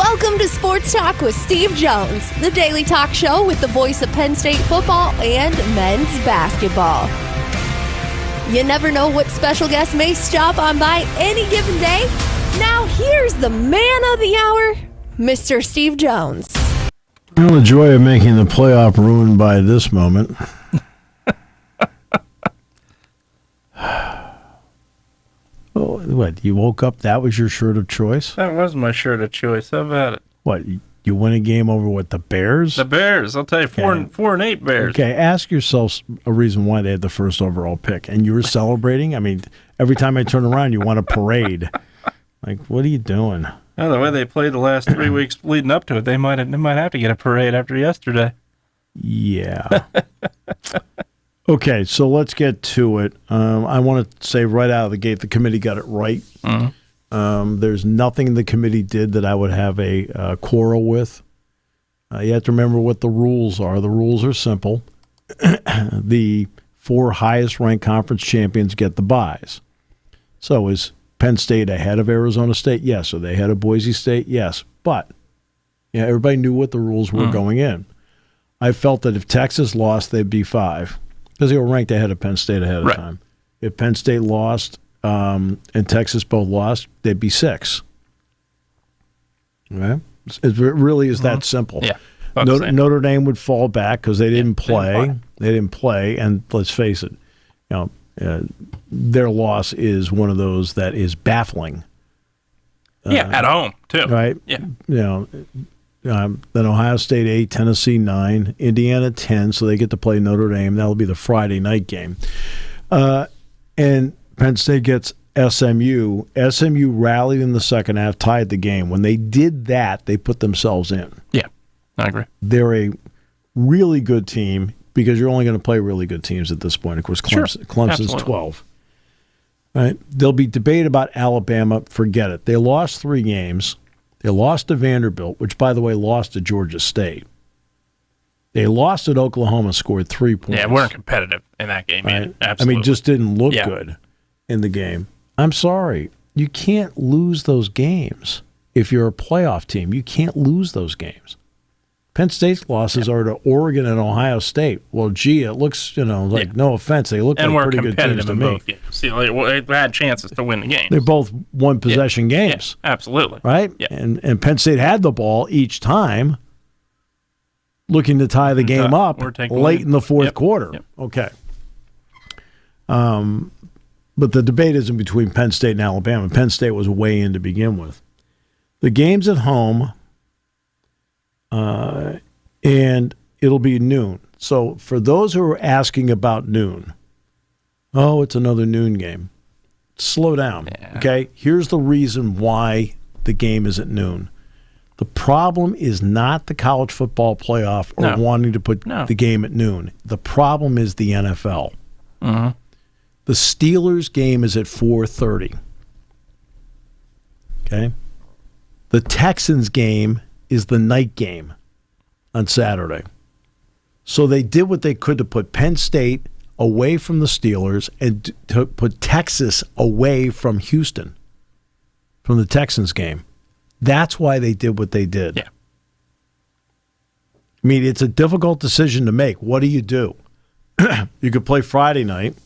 Welcome to Sports Talk with Steve Jones, the daily talk show with the voice of Penn State football and men's basketball. You never know what special guest may stop on by any given day. Now here's the man of the hour, Mr. Steve Jones. Well, the joy of making the playoff ruined by this moment. Oh, what, you woke up, that was your shirt of choice? That was my shirt of choice. How about it? What, you win a game over what, the Bears? The Bears. I'll tell you, 4-8 Bears. Okay, ask yourself a reason why they had the first overall pick. And you were celebrating? I mean, every time I turn around, you want a parade. Like, what are you doing? Oh, the way they played the last 3 weeks leading up to it, they might have to get a parade after yesterday. Yeah. Okay, so let's get to it. I want to say right out of the gate, the committee got it right. Mm-hmm. There's nothing the committee did that I would have a quarrel with. You have to remember what the rules are. The rules are simple. The 4 highest-ranked conference champions get the byes. So is Penn State ahead of Arizona State? Yes. Are they ahead of Boise State? Yes. But everybody knew what the rules were going in. I felt that if Texas lost, they'd be 5. Because they were ranked ahead of Penn State ahead of time. If Penn State lost and Texas both lost, they'd be 6. Right? It really is that simple. Yeah. Notre Dame would fall back because they didn't play. They didn't play, and let's face it, their loss is one of those that is baffling. At home too. Right? Yeah. Then Ohio State 8, Tennessee 9, Indiana 10, so they get to play Notre Dame. That'll be the Friday night game. And Penn State gets SMU. SMU rallied in the second half, tied the game. When they did that, they put themselves in. Yeah, I agree. They're a really good team because you're only going to play really good teams at this point. Of course, Clemson's 12. Right? There'll be debate about Alabama. Forget it. They lost 3 games. They lost to Vanderbilt, which, by the way, lost to Georgia State. They lost at Oklahoma, scored 3 points. Yeah, weren't competitive in that game. Right? Absolutely. I mean, just didn't look good in the game. I'm sorry. You can't lose those games if you're a playoff team. You can't lose those games. Penn State's losses are to Oregon and Ohio State. Well, gee, it looks, no offense, they look like pretty good teams to me. Both games. See, they had chances to win the game. They're both one-possession games. Yeah, absolutely. Right? Yeah. And Penn State had the ball each time, looking to tie the game up late in the fourth quarter. Yep. Okay. But the debate isn't between Penn State and Alabama. Penn State was way in to begin with. The game's at home. And it'll be noon. So for those who are asking about noon, it's another noon game. Slow down, okay? Here's the reason why the game is at noon. The problem is not the college football playoff or wanting to put the game at noon. The problem is the NFL. Mm-hmm. The Steelers game is at 4:30. Okay? The Texans game is the night game on Saturday. So they did what they could to put Penn State away from the Steelers and to put Texas away from Houston, from the Texans game. That's why they did what they did. Yeah. I mean, it's a difficult decision to make. What do? You could play Friday night,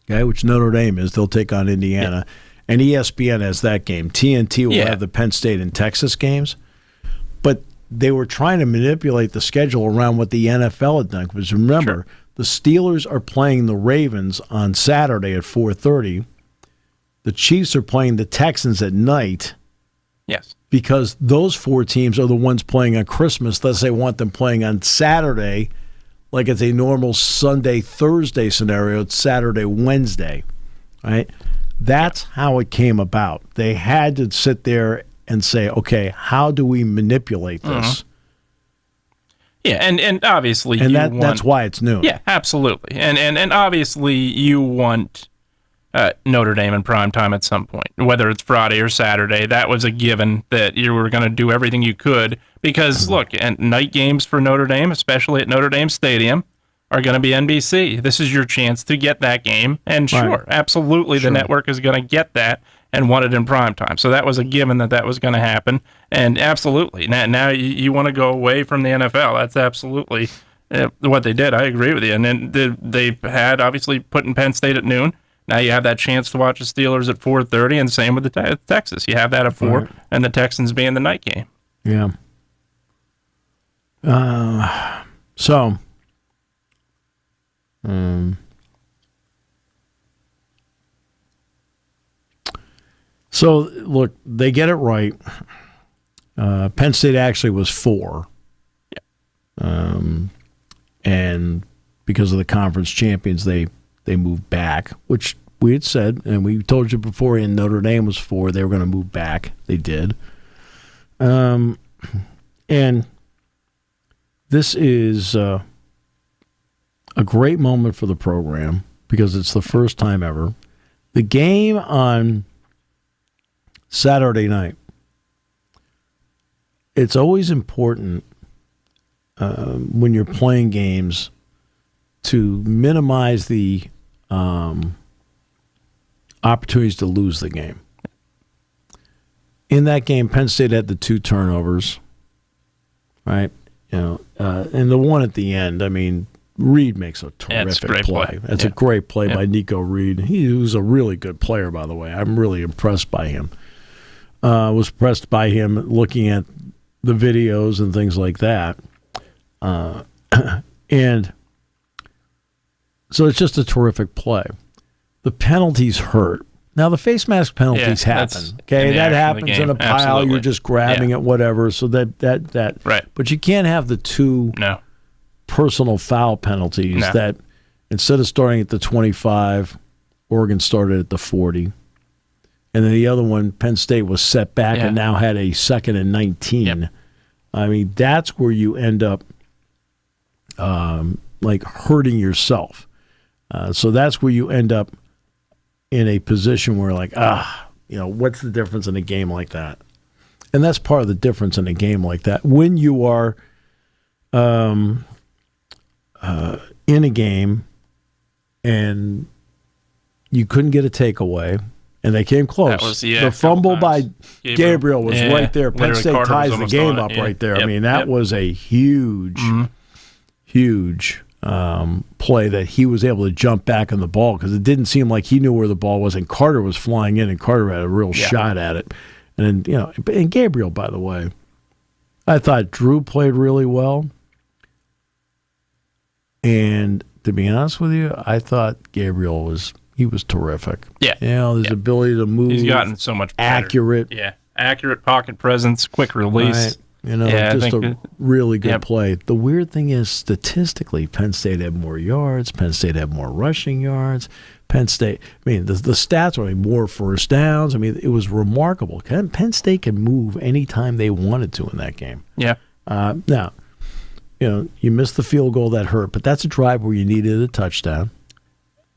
okay, which Notre Dame is. They'll take on Indiana. Yeah. And ESPN has that game. TNT will have the Penn State and Texas games. But they were trying to manipulate the schedule around what the NFL had done. Because remember, the Steelers are playing the Ravens on Saturday at 4:30. The Chiefs are playing the Texans at night. Yes. Because those 4 teams are the ones playing on Christmas. Thus, they want them playing on Saturday like it's a normal Sunday-Thursday scenario. It's Saturday-Wednesday, right? That's how it came about. They had to sit there and say, okay, how do we manipulate this? Yeah, and obviously that's why it's noon. Yeah, absolutely. And obviously you want Notre Dame in prime time at some point, whether it's Friday or Saturday. That was a given that you were going to do everything you could because, look, and night games for Notre Dame, especially at Notre Dame Stadium, are going to be NBC. This is your chance to get that game. And sure, absolutely, the network is going to get that. and won it in prime time. So that was a given that was going to happen. And absolutely, now you want to go away from the NFL. That's absolutely what they did. I agree with you. And then they had obviously putting Penn State at noon. Now you have that chance to watch the Steelers at 4:30, and same with the Texas. You have that at 4, right, and the Texans being the night game. Yeah. So look, they get it right. Penn State actually was 4. Yeah. And because of the conference champions, they moved back, which we had said, and we told you before, in Notre Dame was 4. They were going to move back. They did. And this is a great moment for the program because it's the first time ever. The game on Saturday night, it's always important when you're playing games to minimize the opportunities to lose the game. In that game, Penn State had the 2 turnovers, right? And the one at the end, I mean, Reed makes a terrific play. That's a great play by Nico Reed. He was a really good player, by the way. I'm really impressed by him. Was impressed by him looking at the videos and things like that. And so it's just a terrific play. The penalties hurt. Now, the face mask penalties happen. Okay, that happens in a pile. Absolutely. You're just grabbing it, whatever. So that right. But you can't have the 2 personal foul penalties that instead of starting at the 25, Oregon started at the 40. And then the other one, Penn State was set back and now had a 2nd and 19. Yep. I mean, that's where you end up like hurting yourself. So that's where you end up in a position where like, what's the difference in a game like that? And that's part of the difference in a game like that. When you are in a game and you couldn't get a takeaway, and they came close. The fumble by Gabriel was right there. Penn State ties the game up right there. Yep. I mean, that was a huge, huge play that he was able to jump back on the ball because it didn't seem like he knew where the ball was, and Carter was flying in, and Carter had a real shot at it. And then, and Gabriel, by the way, I thought Drew played really well. And to be honest with you, I thought Gabriel was terrific. Yeah. His ability to move. He's gotten so much better. Accurate. Yeah. Accurate pocket presence, quick release. Right. Just a really good play. The weird thing is, statistically, Penn State had more yards. Penn State had more rushing yards. Penn State, the stats were more first downs. It was remarkable. Penn State can move anytime they wanted to in that game. Yeah. Now, you missed the field goal that hurt, but that's a drive where you needed a touchdown.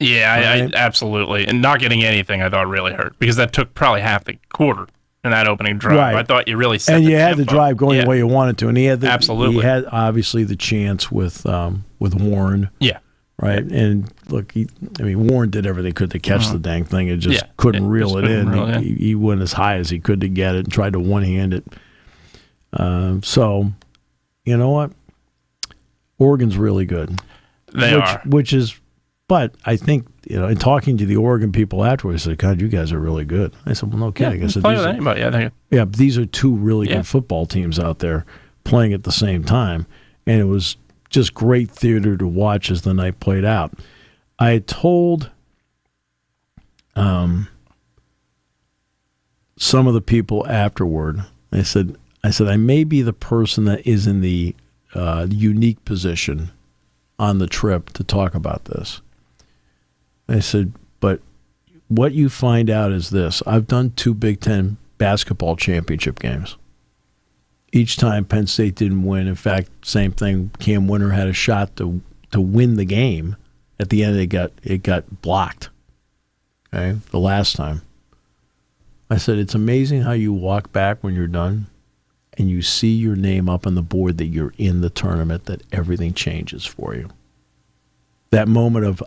Yeah, I absolutely. And not getting anything I thought really hurt because that took probably half the quarter in that opening drive. Right. I thought you really set the had the drive going the way you wanted to. And he had absolutely. He had obviously the chance with Warren. Yeah. Right. And look, Warren did everything he could to catch the dang thing and just couldn't reel it in. He went as high as he could to get it and tried to one-hand it. So, you know what? Oregon's really good. They are. But I think, in talking to the Oregon people afterwards, they said, God, you guys are really good. I said, well, no kidding. I said, play with anybody. But these are 2 really good football teams out there playing at the same time. And it was just great theater to watch as the night played out. I had told some of the people afterward, I said, I may be the person that is in the unique position on the trip to talk about this. I said, but what you find out is this. I've done 2 Big Ten basketball championship games. Each time Penn State didn't win. In fact, same thing. Cam Winter had a shot to win the game. At the end, it got blocked. Okay, the last time. I said, it's amazing how you walk back when you're done and you see your name up on the board that you're in the tournament, that everything changes for you. That moment of,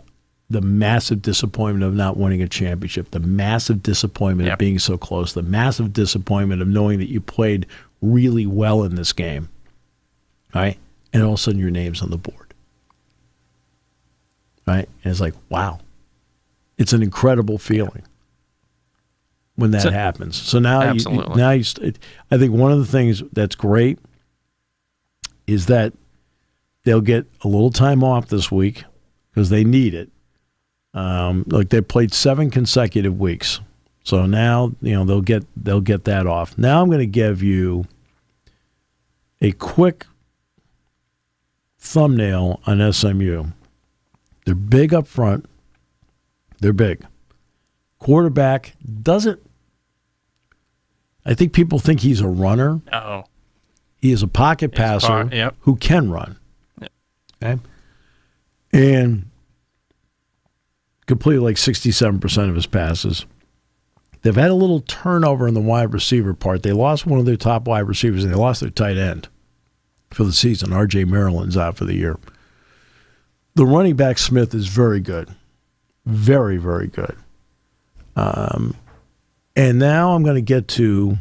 the massive disappointment of not winning a championship, the massive disappointment of being so close, the massive disappointment of knowing that you played really well in this game, right? And all of a sudden your name's on the board, right? And it's like, wow. It's an incredible feeling when that happens. So now, I think one of the things that's great is that they'll get a little time off this week because they need it. Like they played 7 consecutive weeks, so now they'll get that off. Now I'm going to give you a quick thumbnail on SMU. They're big up front. They're big. Quarterback doesn't. I think people think he's a runner. Oh, he is a pocket passer who can run. Yep. Okay, and completed like 67% of his passes. They've had a little turnover in the wide receiver part. They lost one of their top wide receivers, and they lost their tight end for the season. R.J. Maryland's out for the year. The running back Smith is very good. Very, very good. And now I'm going to get to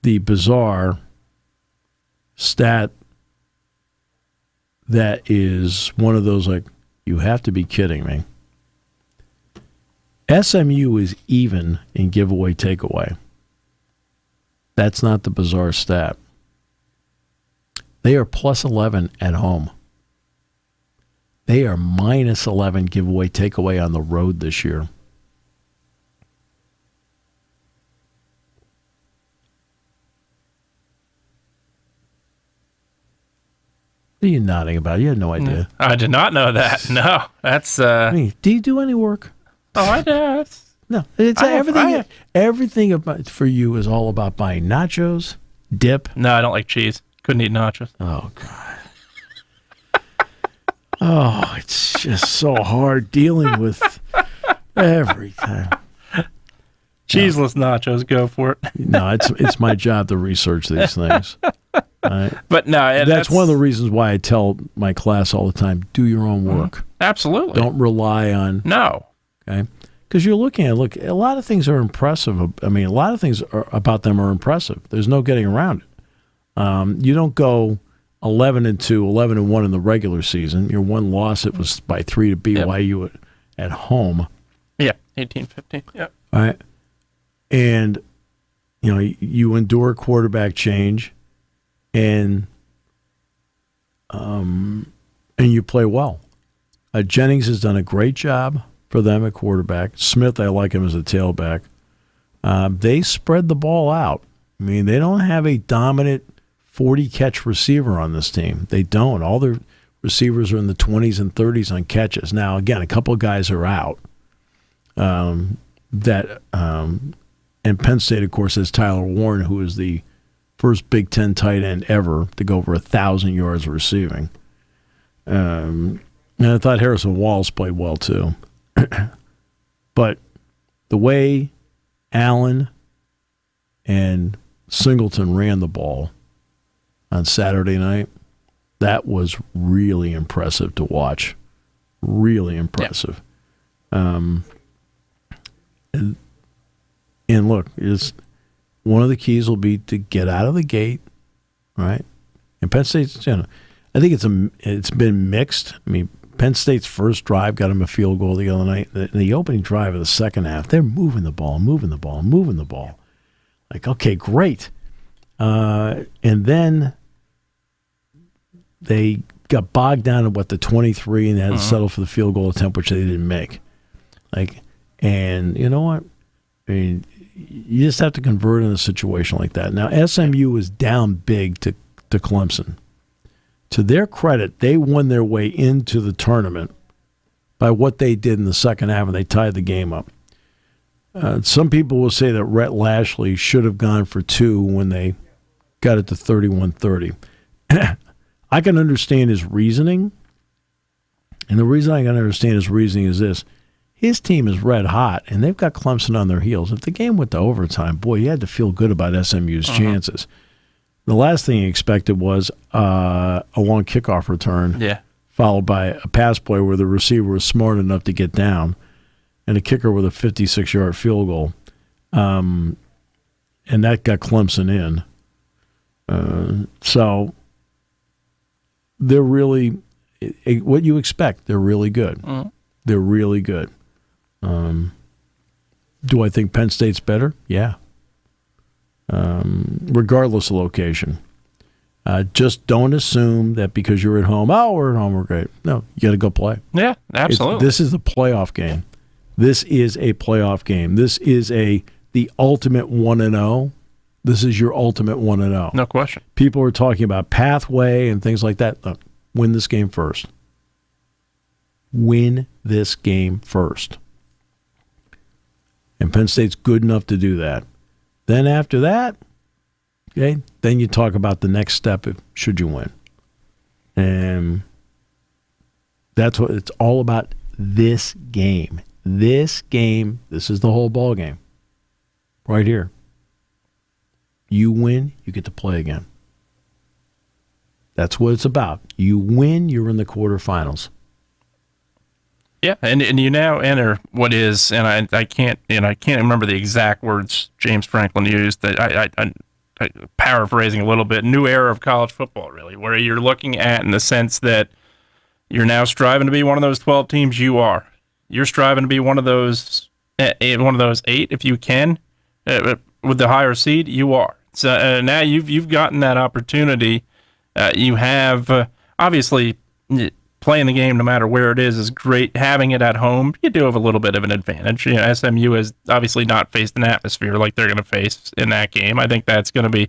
the bizarre stat that is one of those like, you have to be kidding me. SMU is even in giveaway takeaway. That's not the bizarre stat. They are plus 11 at home. They are minus 11 giveaway takeaway on the road this year. What are you nodding about? You had no idea. I did not know that. No, that's. I mean, do you do any work? Oh, I do. No, it's everything. Everything about for you is all about buying nachos, dip. No, I don't like cheese. Couldn't eat nachos. Oh God. Oh, it's just so hard dealing with every time. Cheeseless nachos, go for it. No, it's my job to research these things. Right? But no, that's one of the reasons why I tell my class all the time: do your own work. Absolutely. Don't rely on. No. Okay. Because you're looking at a lot of things are impressive. I mean, a lot of things about them are impressive. There's no getting around it. You don't go 11-2, 11-1 in the regular season. Your one loss, it was by 3 to BYU at home. Yeah, 18-15. Yeah. All right. And you endure quarterback change, and you play well. Jennings has done a great job for them at quarterback. Smith, I like him as a tailback. They spread the ball out. I mean, they don't have a dominant 40-catch receiver on this team. They don't. All their receivers are in the 20s and 30s on catches. Now, again, a couple of guys are out. And Penn State, of course, has Tyler Warren, who is the first Big Ten tight end ever to go over 1,000 yards receiving. And I thought Harrison Walls played well, too. But the way Allen and Singleton ran the ball on Saturday night, that was really impressive to watch. Really impressive. Yeah. And look, one of the keys will be to get out of the gate, right? And Penn State's, I think it's been mixed. I mean, Penn State's first drive got them a field goal the other night. The opening drive of the second half, they're moving the ball. Like, okay, great. And then they got bogged down at the 23, and they had to settle for the field goal attempt, which they didn't make. And you know what? I mean, you just have to convert in a situation like that. Now, SMU was down big to Clemson. To their credit, they won their way into the tournament by what they did in the second half, and they tied the game up. Some people will say that Rhett Lashley should have gone for 2 when they got it to 31-30. I can understand his reasoning, and the reason I can understand his reasoning is this. His team is red hot, and they've got Clemson on their heels. If the game went to overtime, boy, you had to feel good about SMU's chances. The last thing he expected was a long kickoff return, followed by a pass play where the receiver was smart enough to get down, and a kicker with a 56-yard field goal. And that got Clemson in. So they're really what you expect. They're really good. Mm-hmm. They're really good. Do I think Penn State's better? Yeah. Regardless of location. Just don't assume that because you're at home, we're at home, we're great. No, you got to go play. Yeah, absolutely. This is a playoff game. This is a playoff game. This is the ultimate 1-0. This is your ultimate 1-0. No question. People are talking about pathway and things like that. Look, win this game first. Win this game first. And Penn State's good enough to do that. Then after that, okay, then you talk about the next step should you win. And that's what it's all about, this game. This game, this is the whole ball game. Right here. You win, you get to play again. That's what it's about. You win, you're in the quarterfinals. Yeah, and you now enter what is, and I can't remember the exact words James Franklin used. That I paraphrasing a little bit, new era of college football, really, where you're looking at in the sense that you're now striving to be one of those 12 teams. You are. You're striving to be one of those 8 if you can, with the higher seed. You are. So now you've gotten that opportunity. You have obviously. Playing the game, no matter where it is great. Having it at home, you do have a little bit of an advantage. You know, SMU has obviously not faced an atmosphere like they're going to face in that game. I think that's going to be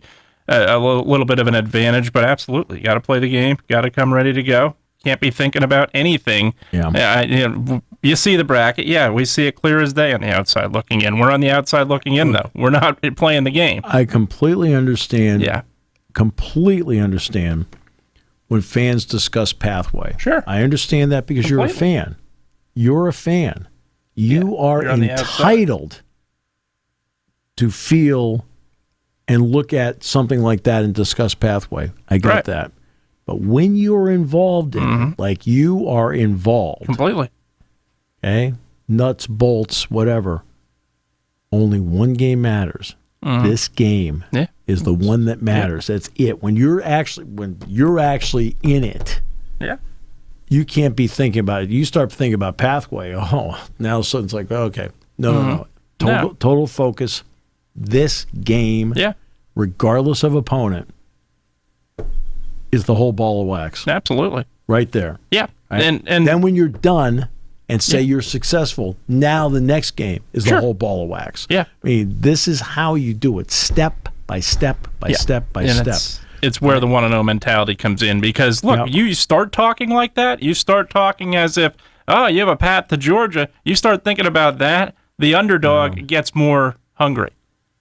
a little bit of an advantage, but absolutely, you got to play the game. Got to come ready to go. Can't be thinking about anything. Yeah. You see the bracket. Yeah, we see it clear as day on the outside looking in. We're on the outside looking in, though. We're not playing the game. I completely understand. Yeah. Completely understand. When fans discuss pathway. Sure. I understand that because you're a fan. You're a fan. You are entitled to feel and look at something like that and discuss pathway. I get that. But when you're involved in it, like you are involved. Completely. Okay? Nuts, bolts, whatever. Only one game matters. This game is the one that matters. That's it. When you're actually in it, you can't be thinking about it. You start thinking about pathway. Oh, now suddenly it's like, okay, no. Total focus. This game, regardless of opponent, is the whole ball of wax. Absolutely, right there. Yeah, right? And then when you're done. And say you're successful. Now the next game is the whole ball of wax. Yeah. I mean, this is how you do it, step by step by step by step. It's where the 1-0 mentality comes in because, look, you start talking like that, you start talking as if, you have a path to Georgia. You start thinking about that, the underdog gets more hungry.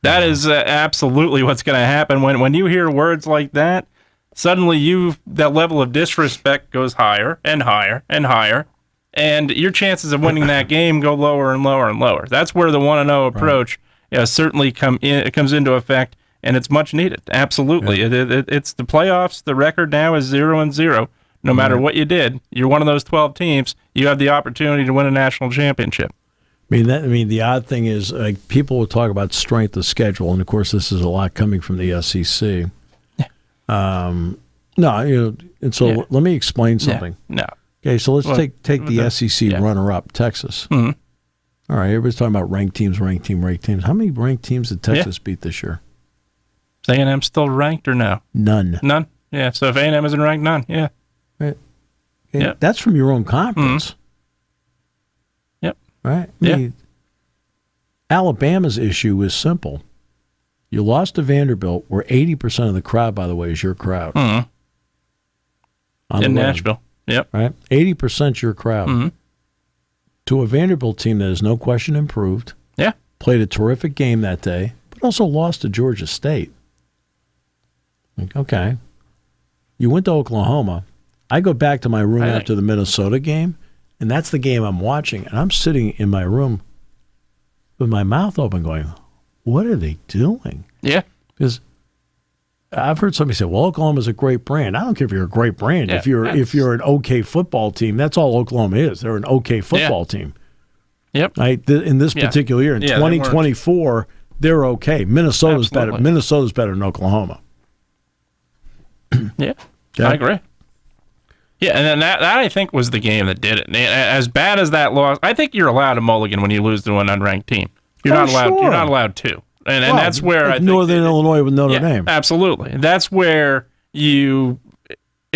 That is absolutely what's going to happen. When you hear words like that, suddenly that level of disrespect goes higher and higher and higher. And your chances of winning that game go lower and lower and lower. That's where the 1-0 approach certainly it comes into effect, and it's much needed. Absolutely. Yeah. It's the playoffs. The record now is 0-0. No matter what you did, you're one of those 12 teams. You have the opportunity to win a national championship. I mean, the odd thing is people will talk about strength of schedule, and, of course, this is a lot coming from the SEC. Yeah. Let me explain something. No. Okay, so let's take the SEC runner-up, Texas. Mm-hmm. All right, everybody's talking about ranked teams. How many ranked teams did Texas beat this year? Is A&M still ranked or no? None. Yeah, so if A&M isn't ranked, none. Yeah. Right. Okay. That's from your own conference. Mm-hmm. Yep. Right? I mean, Alabama's issue is simple. You lost to Vanderbilt, where 80% of the crowd, by the way, is your crowd. In Nashville. Yep. Right? 80% your crowd. To a Vanderbilt team that is no question improved. Yeah. Played a terrific game that day, but also lost to Georgia State. Like, okay. You went to Oklahoma. I go back to my room after the Minnesota game, and that's the game I'm watching, and I'm sitting in my room with my mouth open going, what are they doing? Yeah. Because I've heard somebody say, "Well, Oklahoma's a great brand." I don't care if you're a great brand. Yeah, if you're an okay football team, that's all Oklahoma is. They're an okay football team. Yep. Right? In this particular year, in 2024, they're okay. Minnesota's better. Minnesota's better than Oklahoma. Yeah, I agree. Yeah, and then that I think was the game that did it. As bad as that loss, I think you're allowed a mulligan when you lose to an unranked team. You're not allowed. Sure. You're not allowed to. And that's where I think Northern Illinois with Notre Dame. Absolutely. That's where it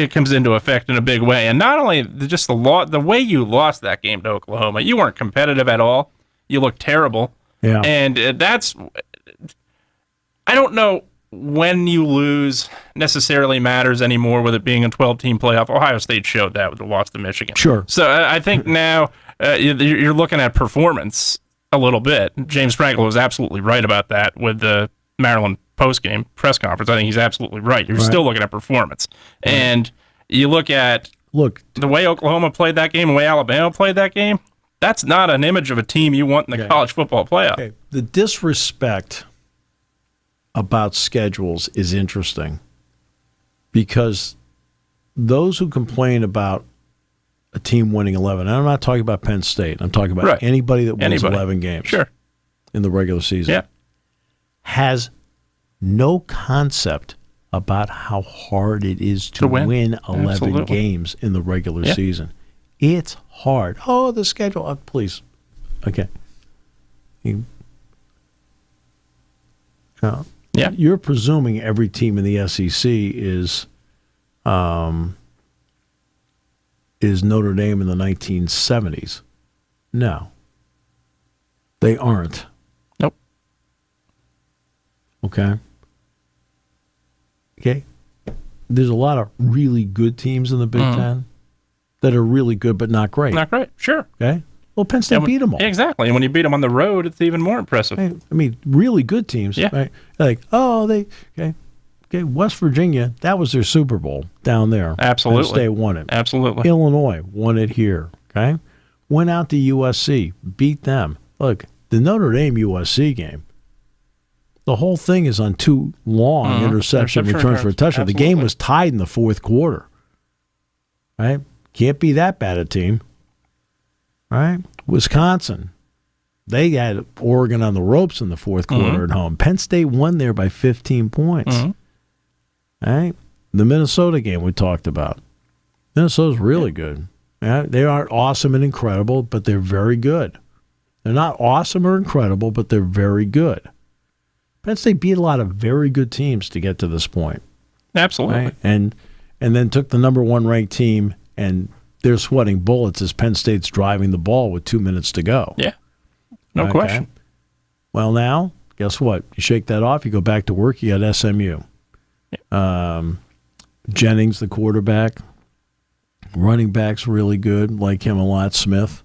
comes into effect in a big way. And not only just the way you lost that game to Oklahoma, you weren't competitive at all. You looked terrible. Yeah. And I don't know when you lose necessarily matters anymore with it being a 12-team playoff. Ohio State showed that with the loss to Michigan. Sure. So I think now you're looking at performance a little bit. James Frankel was absolutely right about that with the Maryland post-game press conference. I think he's absolutely right. You're still looking at performance. Right. And you look at the way Oklahoma played that game, the way Alabama played that game, that's not an image of a team you want in the college football playoff. Okay. The disrespect about schedules is interesting because those who complain about a team winning 11, and I'm not talking about Penn State, I'm talking about anybody that wins 11 games in the regular season, has no concept about how hard it is to win 11 games in the regular season. It's hard. Oh, the schedule. Please. Okay. You're presuming every team in the SEC is Notre Dame in the 1970s. No. They aren't. Nope. Okay. There's a lot of really good teams in the Big Ten that are really good but not great. Not great, sure. Okay. Well, Penn State beat them all. Exactly. And when you beat them on the road, it's even more impressive. I mean, really good teams. Yeah. Right? Like, West Virginia, that was their Super Bowl down there. Absolutely. Penn State won it. Absolutely. Illinois won it here. Okay. Went out to USC, beat them. Look, the Notre Dame USC game, the whole thing is on two long interception returns for a touchdown. Absolutely. The game was tied in the fourth quarter. Right? Can't be that bad a team. Right? Wisconsin, they had Oregon on the ropes in the fourth quarter at home. Penn State won there by 15 points. Right? The Minnesota game we talked about. Minnesota's really good. They aren't awesome and incredible, but they're very good. They're not awesome or incredible, but they're very good. Penn State beat a lot of very good teams to get to this point. Absolutely. Right? And then took the number one ranked team, and they're sweating bullets as Penn State's driving the ball with 2 minutes to go. Yeah. No question. Well, now, guess what? You shake that off, you go back to work, you got SMU. Yeah. Jennings, the quarterback. Running back's really good, like him a lot, Smith.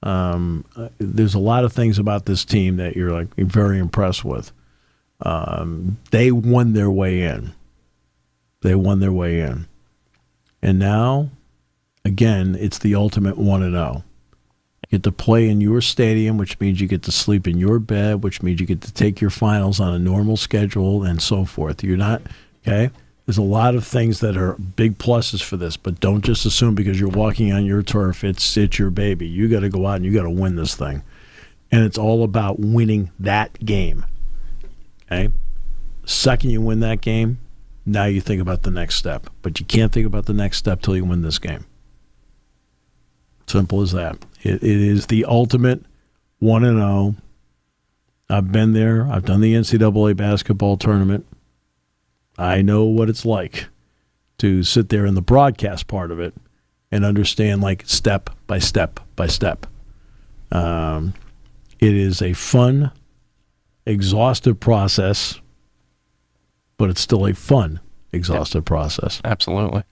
There's a lot of things about this team that you're very impressed with. They won their way in. And now, again, it's the ultimate 1-0. You get to play in your stadium, which means you get to sleep in your bed, which means you get to take your finals on a normal schedule and so forth. You're not, okay? There's a lot of things that are big pluses for this, but don't just assume because you're walking on your turf, it's your baby. You got to go out and you got to win this thing. And it's all about winning that game. Okay? Second you win that game, now you think about the next step. But you can't think about the next step till you win this game. Simple as that. It is the ultimate 1-0. I've been there. I've done the NCAA basketball tournament. I know what it's like to sit there in the broadcast part of it and understand step by step by step. It is a fun, exhaustive process, but it's still a fun, exhaustive process. Absolutely.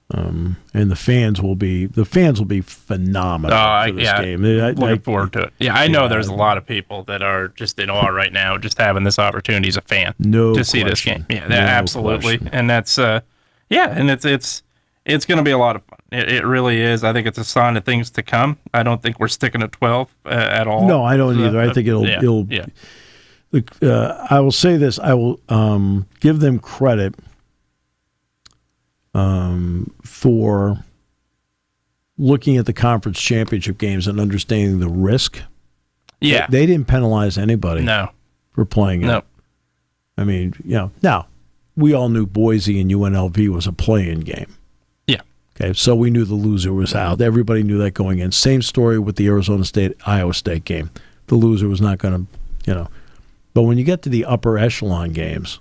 And the fans will be phenomenal for this game. Looking forward to it. Yeah, I know there's a lot of people that are just in awe right now, just having this opportunity as a fan to see this game. Yeah, absolutely. Question. And that's and it's going to be a lot of fun. It really is. I think it's a sign of things to come. I don't think we're sticking at 12 at all. No, I don't either. I think it'll I will say this. I will give them credit for looking at the conference championship games and understanding the risk. Yeah. They didn't penalize anybody for playing it. No. I mean, now, we all knew Boise and UNLV was a play-in game. Yeah. Okay, so we knew the loser was out. Everybody knew that going in. Same story with the Arizona State-Iowa State game. The loser was not going to, But when you get to the upper echelon games,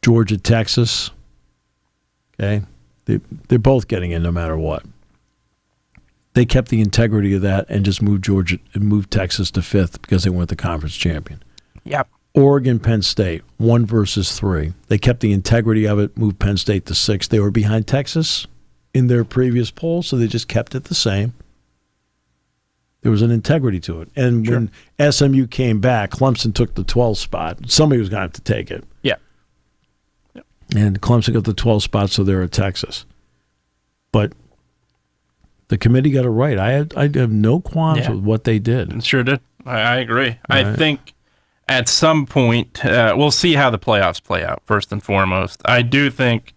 Georgia, Texas, okay, they're both getting in no matter what. They kept the integrity of that and just moved Texas to fifth because they weren't the conference champion. Yep. Oregon, Penn State, 1 versus 3. They kept the integrity of it, moved Penn State to 6. They were behind Texas in their previous poll, so they just kept it the same. There was an integrity to it. And when SMU came back, Clemson took the 12th spot. Somebody was going to have to take it. Yeah. Yep. And Clemson got the 12th spot, so they're at Texas. But the committee got it right. I have no qualms with what they did. It sure did. I agree. Right. I think at some point, we'll see how the playoffs play out, first and foremost. I do think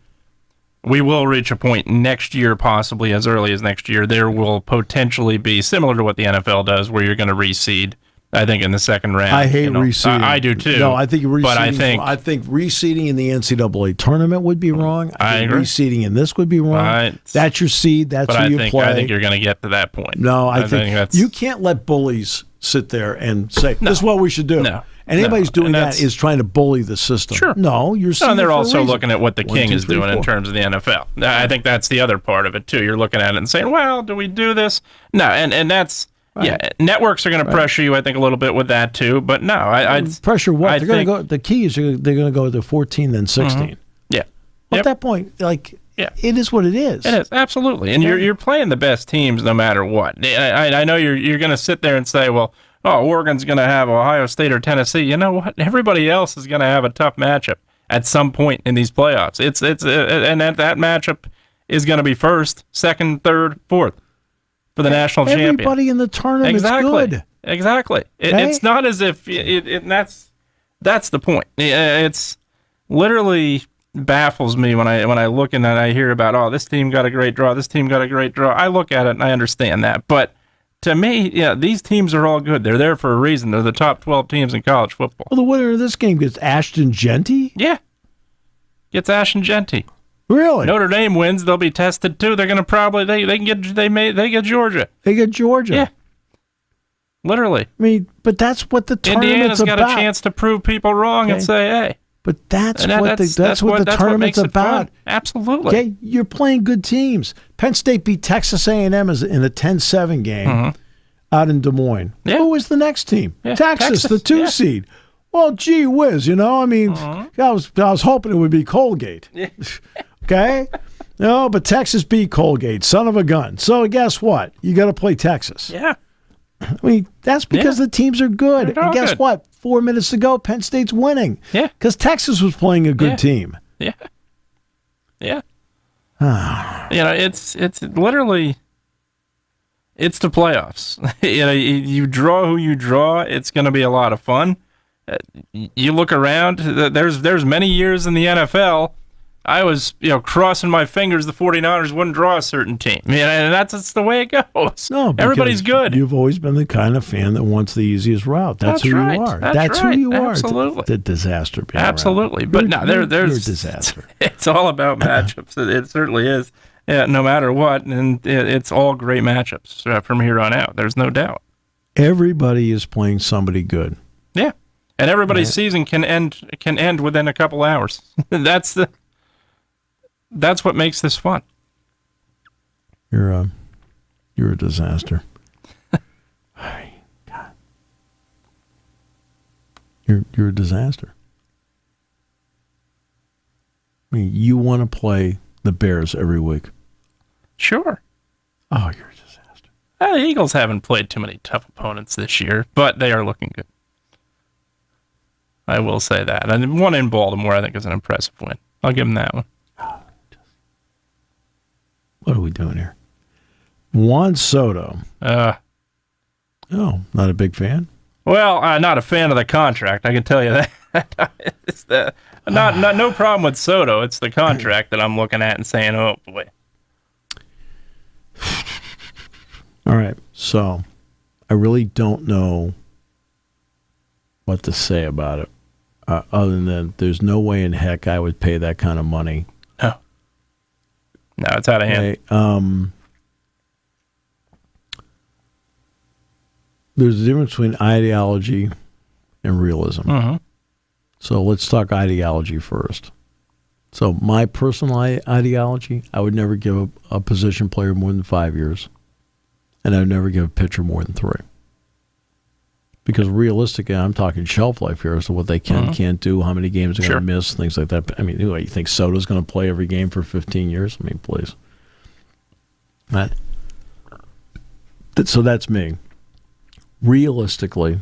we will reach a point next year, possibly as early as next year. There will potentially be, similar to what the NFL does, where you're going to reseed, I think, in the second round. I hate reseeding. I do too. No, I think reseeding. But I think reseeding in the NCAA tournament would be wrong. I think agree. Reseeding in this would be wrong. That's your seed. That's who you play. I think you're going to get to that point. No, I think you can't let bullies sit there and say, this is what we should do. No. And anybody's doing that is trying to bully the system. Sure. No, you're and they're also a looking at what the king is doing in terms of the NFL. I think that's the other part of it, too. You're looking at it and saying, well, do we do this? No, and that's, networks are going to pressure you, I think, a little bit with that, too. But no, I'd pressure what? They're going to go. The key is they're going to go to 14, then 16. Mm-hmm. Yeah. At that point, it is what it is. It is, absolutely. And you're playing the best teams no matter what. I know you're going to sit there and say, well, Oregon's going to have Ohio State or Tennessee. You know what? Everybody else is going to have a tough matchup at some point in these playoffs. And that matchup is going to be first, second, third, fourth for the national champion. Everybody in the tournament is good. Exactly. It's not as if that's the point. It's literally baffles me when I look and I hear about this team got a great draw, this team got a great draw. I look at it and I understand that, but to me, these teams are all good. They're there for a reason. They're the top 12 teams in college football. Well, the winner of this game gets Ashton Genty? Yeah. Gets Ashton Genty. Really? Notre Dame wins, they'll be tested too. They're going to probably they get Georgia. They get Georgia. Yeah. Literally. I mean, but that's what the tournament's about. Indiana's got a chance to prove people wrong and say, hey. But that's what the tournament's about. Absolutely. Okay, you're playing good teams. Penn State beat Texas A&M in a 10-7 game out in Des Moines. Yeah. Who was the next team? Yeah. Texas, the 2 seed. Well, gee whiz, I mean, I was hoping it would be Colgate. Yeah. Okay? No, but Texas beat Colgate, son of a gun. So guess what? You got to play Texas. Yeah. I mean, that's because the teams are good. And guess good. what? 4 minutes to go, Penn State's winning. Yeah. Because Texas was playing a good team. Yeah. Yeah. It's literally, it's the playoffs. You draw who you draw. It's going to be a lot of fun. You look around, there's many years in the NFL I was, crossing my fingers the 49ers wouldn't draw a certain team. And that's the way it goes. No, everybody's good. You've always been the kind of fan that wants the easiest route. That's who right. you are. That's who you are. Absolutely. The disaster. Absolutely. But there's you're a disaster. It's all about matchups. It certainly is. Yeah, no matter what, and it's all great matchups from here on out. There's no doubt. Everybody is playing somebody good. Yeah, and everybody's season can end within a couple hours. That's what makes this fun. You're a disaster. God. You're a disaster. I mean, you want to play the Bears every week. Sure. Oh, you're a disaster. The Eagles haven't played too many tough opponents this year, but they are looking good. I will say that. And one in Baltimore, I think, is an impressive win. I'll give them that one. What are we doing here? Juan Soto. Oh, not a big fan? Well, I'm not a fan of the contract. I can tell you that. It's no problem with Soto. It's the contract that I'm looking at and saying, oh boy. All right, so I really don't know what to say about it, other than there's no way in heck I would pay that kind of money. No, it's out of hand. Okay, there's a difference between ideology and realism. Mm-hmm. So let's talk ideology first. So my personal ideology, I would never give a position player more than 5 years, and I would never give a pitcher more than 3. Because realistically, I'm talking shelf life here as to what they can't do, how many games they're going to miss, things like that. I mean, you think Soto's going to play every game for 15 years? I mean, please. So that's me. Realistically,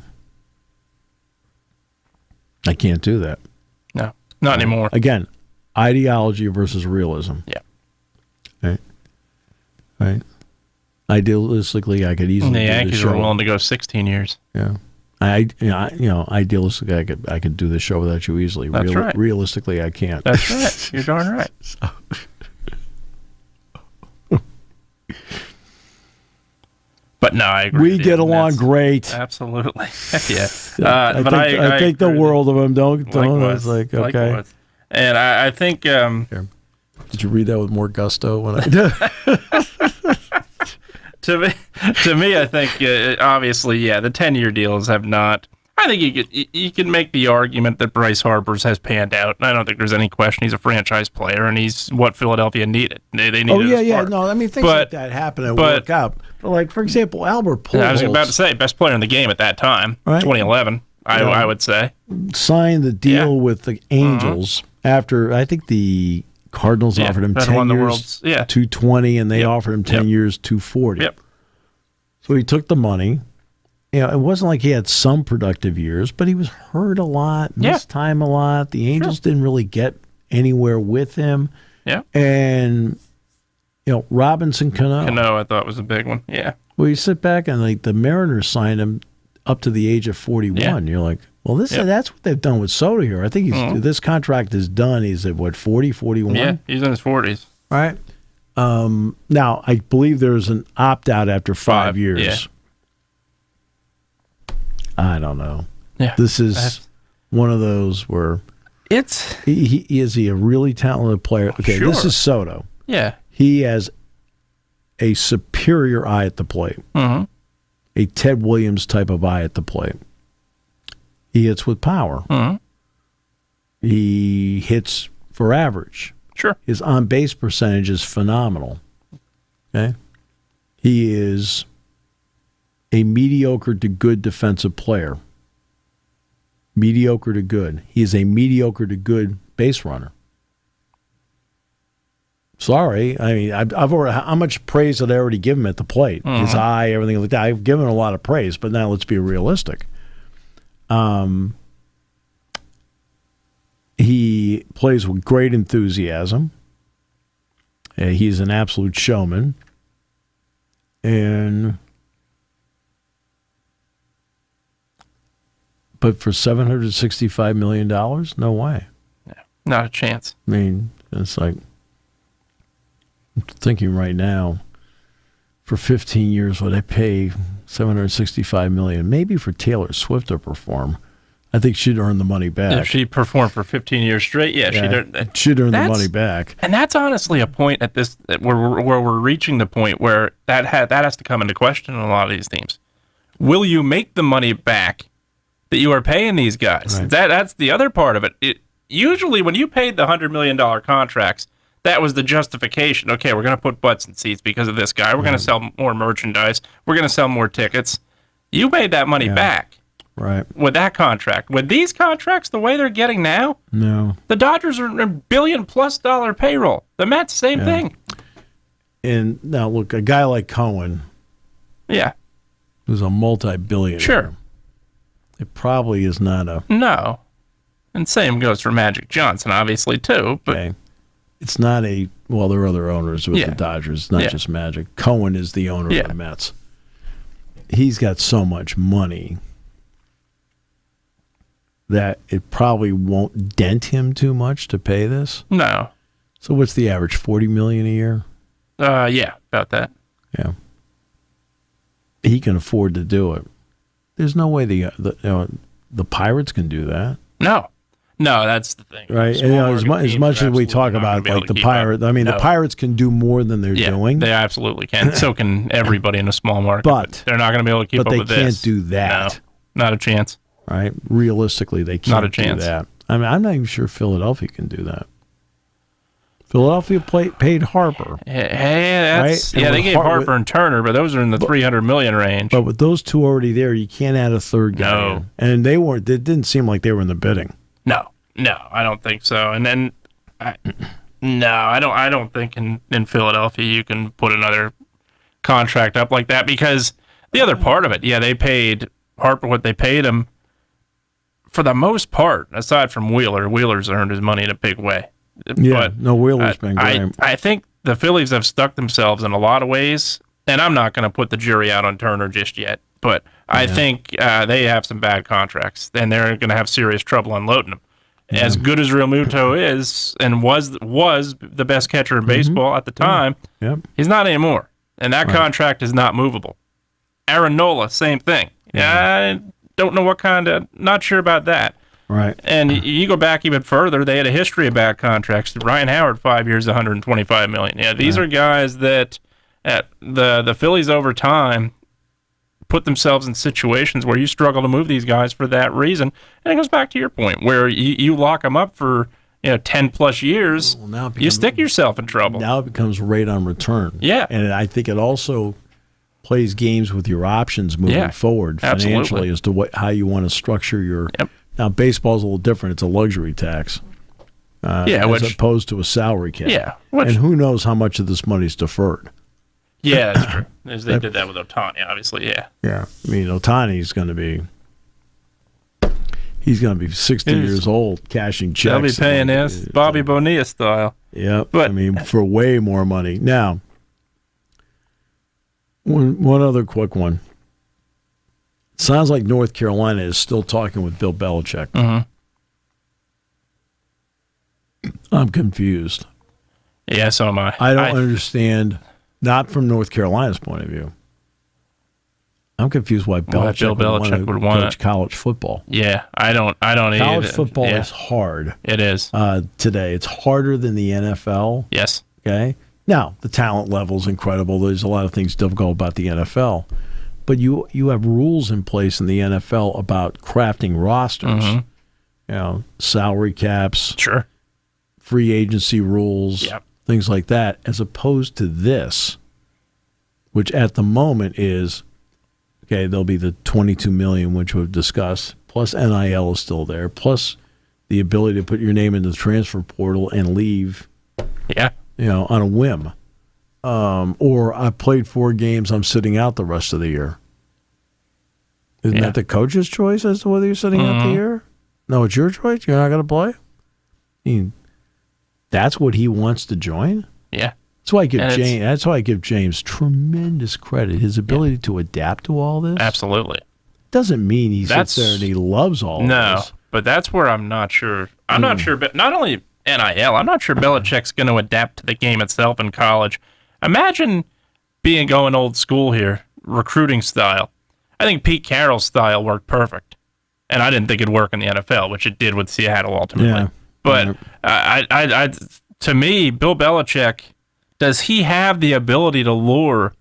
I can't do that. No, not anymore. Again, ideology versus realism. Yeah. Right. Idealistically, I could easily. The do Yankees the show. are willing to go 16 years. Yeah. Idealistically, I could do this show without you easily. That's right. Realistically, I can't. That's right. You're darn right. But no, I agree. We get along great. Absolutely. Yeah. I think the world of them. Don't. It's like, okay. Likewise. And I think. Did you read that with more gusto when I did? To me, I think obviously, yeah, the 10-year deals have not. I think you can make the argument that Bryce Harper's has panned out. I don't think there's any question. He's a franchise player, and he's what Philadelphia needed. They needed. Oh yeah. No, I mean things like that happen and work out. But like for example, Albert Pujols. I was about to say best player in the game at that time, right? 2011. I would say signed the deal with the Angels after I think the Cardinals offered him 10 years, $220, and they offered him 10 years, $240. Yep. So he took the money. It wasn't like he had some productive years, but he was hurt a lot, missed time a lot. The Angels didn't really get anywhere with him. Yeah. And, Robinson Cano. Cano, I thought was a big one. Yeah. Well, you sit back and like the Mariners signed him up to the age of 41. Yeah. You're like, well, that's what they've done with Soto here. I think this contract is done. He's at, 40, 41? Yeah, he's in his 40s. Right. Now, I believe there's an opt-out after 5 years. Yeah. I don't know. Yeah. This is one of those where is he a really talented player? Okay, this is Soto. Yeah. He has a superior eye at the plate. Mm-hmm. A Ted Williams type of eye at the plate. He hits with power. Mm-hmm. He hits for average. Sure. His on-base percentage is phenomenal. Okay? He is a mediocre to good defensive player. Mediocre to good. He is a mediocre to good base runner. Sorry. I mean, I've already, how much praise did I already give him at the plate? Mm-hmm. His eye, everything like that. I've given a lot of praise, but now let's be realistic. He plays with great enthusiasm. He's an absolute showman. But for $765 million, no way. Yeah, not a chance. I mean, it's like, I'm thinking right now, for 15 years, would I pay $765 million? Maybe for Taylor Swift to perform. I think she'd earn the money back. If she performed for 15 years straight, she'd earn the money back. And that's honestly a point at this where we're reaching the point where that has to come into question in a lot of these teams. Will you make the money back that you are paying these guys? Right. That's the other part of it. Usually when you paid the $100 million contracts, that was the justification. Okay, we're going to put butts in seats because of this guy. We're going to sell more merchandise. We're going to sell more tickets. You made that money back. Right. With that contract. With these contracts, the way they're getting now, no. The Dodgers are a $1 billion+ payroll. The Mets, same thing. And now, look, a guy like Cohen, who's a multi-billionaire, sure, it probably is not a... No. And same goes for Magic Johnson, obviously, too. But okay. It's not a... Well, there are other owners with the Dodgers, not just Magic. Cohen is the owner of the Mets. He's got so much money that it probably won't dent him too much to pay this. No. So what's the average? $40 million a year? Yeah, about that. Yeah. He can afford to do it. There's no way the Pirates can do that. No, that's the thing. Right. And, as much as we talk about like the Pirates, I mean, the Pirates can do more than they're doing. They absolutely can. So can everybody in a small market. But they're not going to be able to keep up with this. But they can't do that. No, not a chance. Right. Realistically, they can't not a chance. do that. I mean, I'm not even sure Philadelphia can do that. Philadelphia paid Harper. Hey, they gave Harper and Turner, but those are in the $300 million range. But with those two already there, you can't add a third guy. No. And they weren't. It didn't seem like they were in the bidding. No, I don't think so. And then, I don't think in Philadelphia you can put another contract up like that, because the other part of it, they paid Harper what they paid him. For the most part, aside from Wheeler's earned his money in a big way. Yeah, but Wheeler's been great. I think the Phillies have stuck themselves in a lot of ways, and I'm not going to put the jury out on Turner just yet, but I think they have some bad contracts, and they're going to have serious trouble unloading them. Yeah. As good as Realmuto is, and was the best catcher in baseball at the time, he's not anymore, and that contract is not movable. Aaron Nola, same thing. I don't know not sure about that. Right. And you go back even further, they had a history of bad contracts. Ryan Howard, 5 years, $125 million. Yeah, these are guys that the Phillies over time put themselves in situations where you struggle to move these guys for that reason. And it goes back to your point, where you lock them up for 10 plus years, you stick yourself in trouble. Now it becomes rate on return. Yeah. And I think it also plays games with your options moving forward financially as to how you want to structure your – Now, baseball's a little different. It's a luxury tax as opposed to a salary cap. Yeah. And who knows how much of this money's deferred. Yeah, that's true. As they did that with Ohtani, obviously, yeah. Yeah. I mean, Ohtani's going to be – he's going to be 60 years old cashing checks. They'll be paying this Bobby Bonilla style. Yeah. I mean, for way more money. Now, one other quick one. Sounds like North Carolina is still talking with Bill Belichick. Mm-hmm. I'm confused. Yeah, so am I. I don't understand, not from North Carolina's point of view. I'm confused why Bill Belichick would want to coach college football. Yeah, I don't either. College football is hard. It is. Today. It's harder than the NFL. Yes. Okay? Now, the talent level is incredible. There's a lot of things difficult about the NFL. But you have rules in place in the NFL about crafting rosters. Salary caps, free agency rules, things like that, as opposed to this, which at the moment is, there'll be the $22 million, which we've discussed, plus NIL is still there, plus the ability to put your name in the transfer portal and leave, on a whim. Or I played 4 games, I'm sitting out the rest of the year. Isn't that the coach's choice as to whether you're sitting out the year? No, it's your choice? You're not going to play? I mean, that's what he wants to join? Yeah. That's why I give James tremendous credit. His ability to adapt to all this. Absolutely. Doesn't mean he sits there and he loves all this. No, but that's where I'm not sure. I'm not sure, but not only NIL, I'm not sure Belichick's going to adapt to the game itself in college. Imagine going old school here, recruiting style. I think Pete Carroll's style worked perfect, and I didn't think it'd work in the NFL, which it did with Seattle ultimately. Yeah. But to me, Bill Belichick, does he have the ability to lure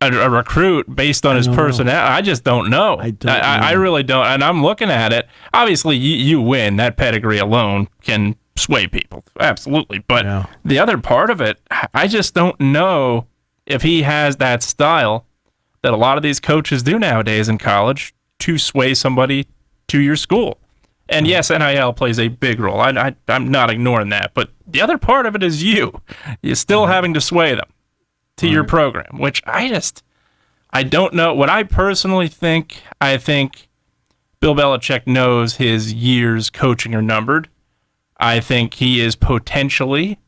a recruit based on his personality? I just don't know. I really don't, and I'm looking at it. Obviously, you win. That pedigree alone can sway people, absolutely. But the other part of it, I just don't know if he has that style that a lot of these coaches do nowadays in college to sway somebody to your school. And yes, NIL plays a big role. I'm not ignoring that. But the other part of it is you're still having to sway them to your program, which I don't know. What I personally think, I think Bill Belichick knows his years coaching are numbered. I think he is potentially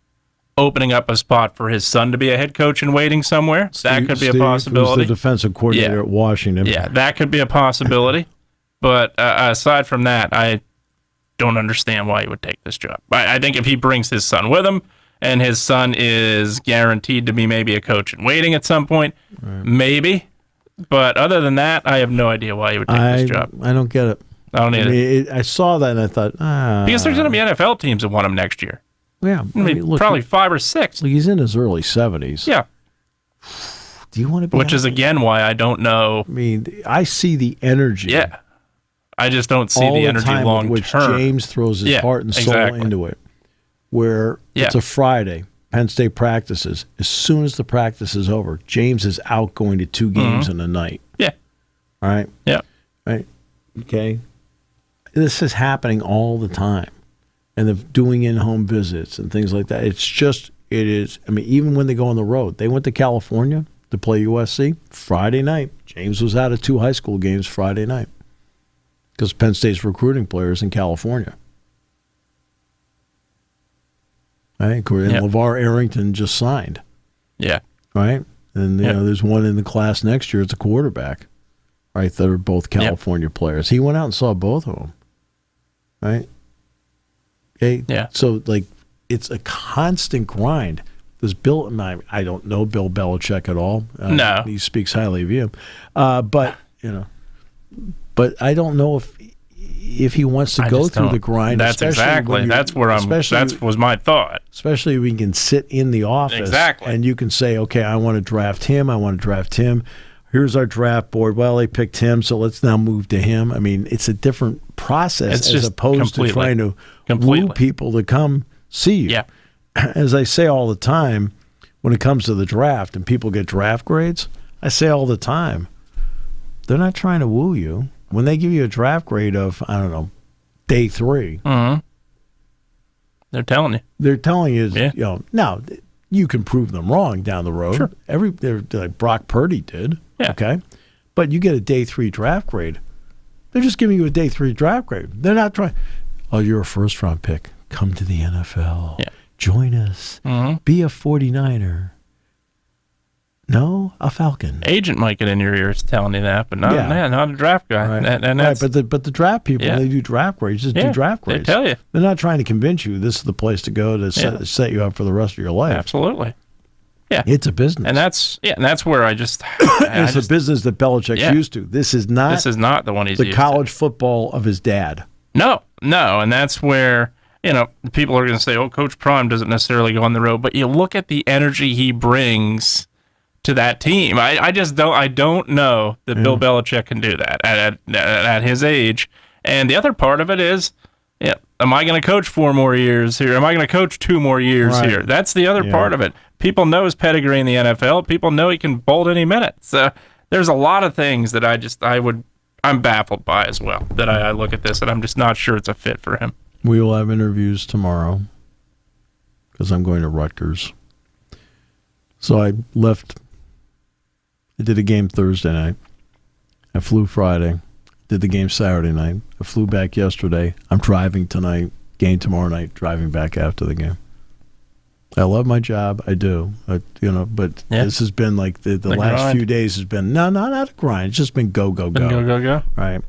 opening up a spot for his son to be a head coach in waiting somewhere. That could be a possibility. Who's the defensive coordinator at Washington. Yeah, that could be a possibility. But aside from that, I don't understand why he would take this job. I think if he brings his son with him, and his son is guaranteed to be maybe a coach in waiting at some point, maybe. But other than that, I have no idea why he would take this job. I don't get it. I don't either. I saw that and I thought, because there's going to be NFL teams that want him next year. Yeah. Look, probably 5 or 6. Look, he's in his early 70s. Yeah. Do you want to be Which is, again, why I don't know. I mean, I see the energy. Yeah. I just don't see the energy long term. Which James throws his heart and soul into it. Where it's a Friday, Penn State practices. As soon as the practice is over, James is out going to 2 games in a night. Yeah. All right? Yeah. Right? Okay? This is happening all the time. And they're doing in-home visits and things like that. It is, I mean, even when they go on the road. They went to California to play USC Friday night. James was out of 2 high school games Friday night because Penn State's recruiting players in California. Right? And LeVar Arrington just signed. Yeah. Right? And you know, there's one in the class next year. It's a quarterback. Right? That are both California players. He went out and saw both of them. Right? Okay? Yeah. So, like, it's a constant grind. This Bill, I don't know Bill Belichick at all. No. He speaks highly of him. But, you know, but I don't know if he wants to go through the grind. That's exactly. That's where that was my thought. Especially when you can sit in the office. Exactly. And you can say, okay, I want to draft him. I want to draft him. Here's our draft board. Well, they picked him, so let's now move to him. I mean, it's a different process as opposed to trying to woo people to come see you. Yeah. As I say all the time, when it comes to the draft and people get draft grades, I say all the time, they're not trying to woo you. When they give you a draft grade of, I don't know, day 3, they're telling you. They're telling you, you know, now you can prove them wrong down the road. Sure. They're like Brock Purdy did. Yeah. Okay. But you get a day 3 draft grade. They're just giving you a day 3 draft grade. They're not trying, oh, you're a first round pick. Come to the NFL. Yeah. Join us. Be a 49er. No, a Falcon. Agent might get in your ears telling you that, but not a draft guy. Right. And that's, but the draft people, when they do draft grades, just do draft grades. They tell you. They're not trying to convince you this is the place to go to set you up for the rest of your life. Absolutely. Yeah. It's a business. And that's where I just it's a business that Belichick's used to. This is not the one he's the used college to. Football of his dad. No. And that's where, you know, people are going to say, oh, Coach Prime doesn't necessarily go on the road, but you look at the energy he brings to that team. I don't know that Bill Belichick can do that at his age. And the other part of it is, am I going to coach 4 more years here? Am I going to coach 2 more years here? That's the other part of it. People know his pedigree in the NFL. People know he can bolt any minute. So there's a lot of things that I'm baffled by as well. That I look at this and I'm just not sure it's a fit for him. We will have interviews tomorrow because I'm going to Rutgers. So I did a game Thursday night. I flew Friday. Did the game Saturday night. I flew back yesterday. I'm driving tonight. Game tomorrow night. Driving back after the game. I love my job. I do. But this has been like the last grind. few days has been not a grind. It's just been go. Go. Right.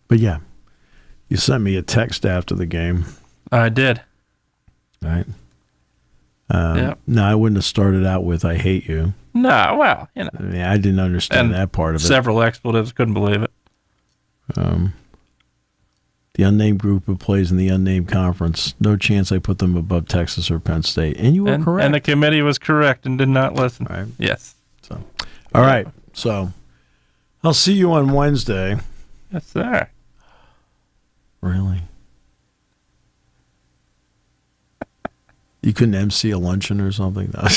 But yeah, you sent me a text after the game. I did. Right. No, I wouldn't have started out with "I hate you." No, well, you know. I mean, I didn't understand that part of it. Several expletives, couldn't believe it. The unnamed group who plays in the unnamed conference, no chance I put them above Texas or Penn State. And you were correct. And the committee was correct and did not listen. Right. Yes. So, all right. So, I'll see you on Wednesday. Yes, sir. Really? You couldn't MC a luncheon or something? No.